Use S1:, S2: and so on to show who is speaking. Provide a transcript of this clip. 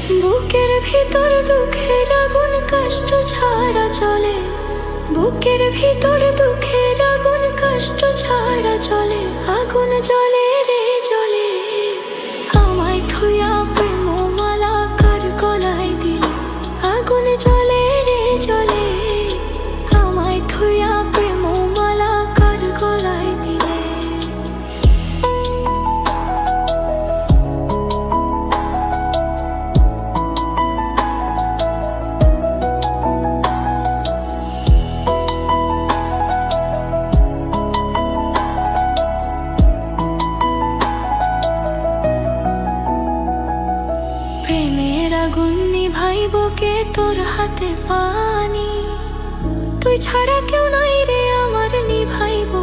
S1: বুকের ভিতর দুঃখের আগুন কষ্ট ছাড়া চলে, বুকের ভিতর দুঃখের আগুন কষ্ট ছাড়া চলে। আগুন জ্বলে রে জ্বলে, আমায় থুইয়া প্রেম মালা কার গলায় দিলে। আগুন জ্বলে রে জ্বলে, আমায় থুইয়া প্রেম মালা কার গলায় দিলে। প্রেমের আগুন নিভাইব কে তোর হাতে পানি, তুই ছাড়া কেউ নাই রে আমার নিভাইব